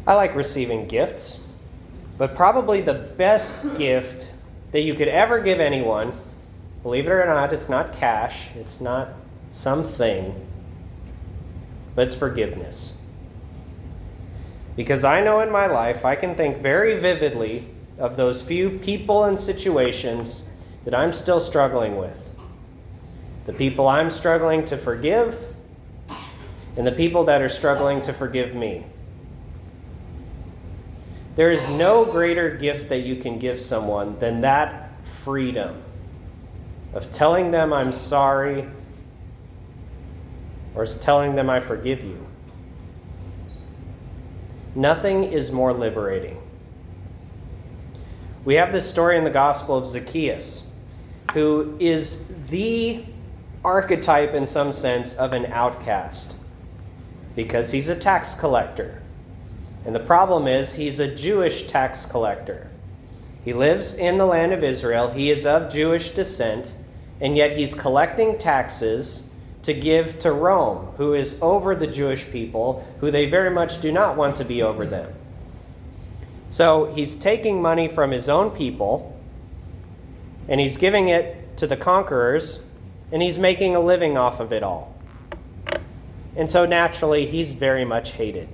I like receiving gifts, but probably the best gift that you could ever give anyone, believe it or not, it's not cash, it's not something, but it's forgiveness. Because I know in my life, I can think very vividly of those few people and situations that I'm still struggling with. The people I'm struggling to forgive, and the people that are struggling to forgive me. There is no greater gift that you can give someone than that freedom of telling them I'm sorry or telling them I forgive you. Nothing is more liberating. We have this story in the Gospel of Zacchaeus, who is the archetype in some sense of an outcast because he's a tax collector. And the problem is he's a Jewish tax collector. He lives in the land of Israel. He is of Jewish descent, and yet he's collecting taxes to give to Rome, who is over the Jewish people, who they very much do not want to be over them. So he's taking money from his own people, and he's giving it to the conquerors, and he's making a living off of it all. And so naturally, he's very much hated.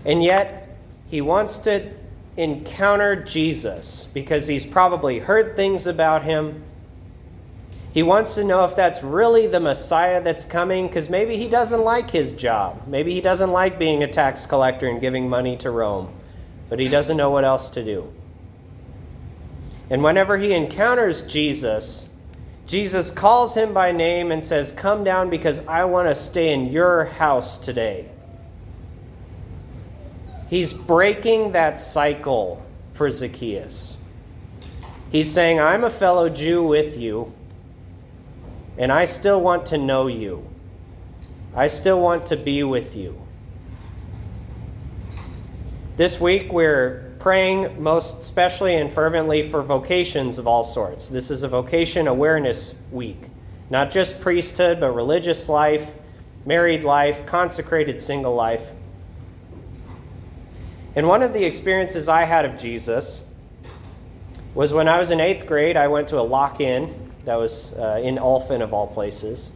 And yet, he wants to encounter Jesus because he's probably heard things about him. He wants to know if that's really the Messiah that's coming, because maybe he doesn't like his job. Maybe he doesn't like being a tax collector and giving money to Rome, but he doesn't know what else to do. And whenever he encounters Jesus, Jesus calls him by name and says, "Come down because I want to stay in your house today." He's breaking that cycle for Zacchaeus. He's saying, I'm a fellow Jew with you, and I still want to know you. I still want to be with you. This week we're praying most especially and fervently for vocations of all sorts. This is a vocation awareness week. Not just priesthood, but religious life, married life, consecrated single life. And one of the experiences I had of Jesus was when I was in 8th grade. I went to a lock-in that was in Alphen, of all places.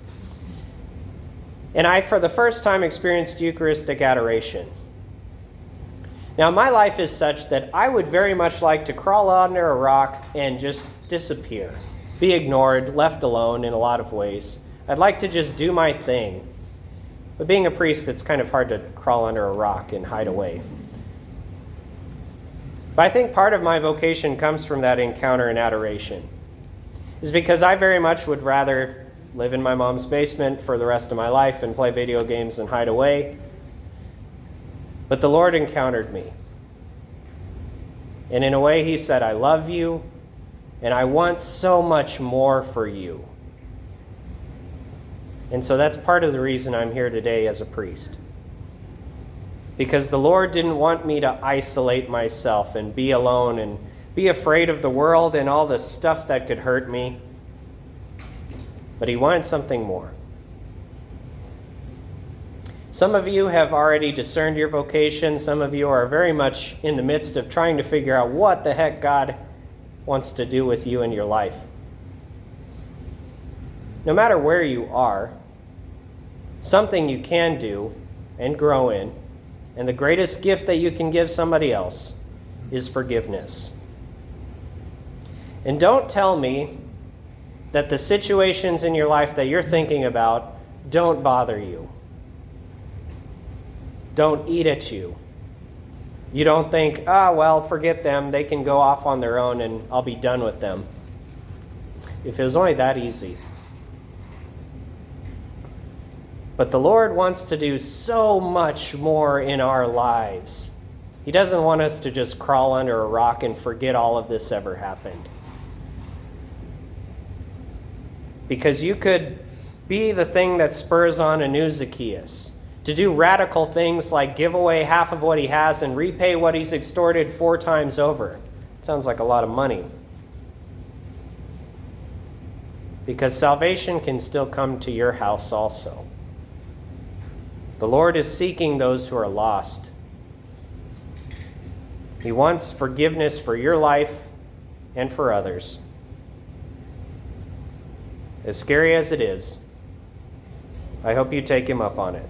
And I, for the first time, experienced Eucharistic adoration. Now, my life is such that I would very much like to crawl under a rock and just disappear, be ignored, left alone in a lot of ways. I'd like to just do my thing. But being a priest, it's kind of hard to crawl under a rock and hide away. But I think part of my vocation comes from that encounter and adoration. Is because I very much would rather live in my mom's basement for the rest of my life and play video games and hide away. But the Lord encountered me. And in a way, he said, I love you, and I want so much more for you. And so that's part of the reason I'm here today as a priest. Because the Lord didn't want me to isolate myself and be alone and be afraid of the world and all the stuff that could hurt me. But he wanted something more. Some of you have already discerned your vocation. Some of you are very much in the midst of trying to figure out what the heck God wants to do with you in your life. No matter where you are, something you can do and grow in, and the greatest gift that you can give somebody else is forgiveness. And don't tell me that the situations in your life that you're thinking about don't bother you. Don't eat at you. You don't think, well, forget them. They can go off on their own and I'll be done with them. If it was only that easy. But the Lord wants to do so much more in our lives. He doesn't want us to just crawl under a rock and forget all of this ever happened. Because you could be the thing that spurs on a new Zacchaeus, to do radical things like give away half of what he has and repay what he's extorted 4 times over. It sounds like a lot of money. Because salvation can still come to your house also. The Lord is seeking those who are lost. He wants forgiveness for your life and for others. As scary as it is, I hope you take him up on it.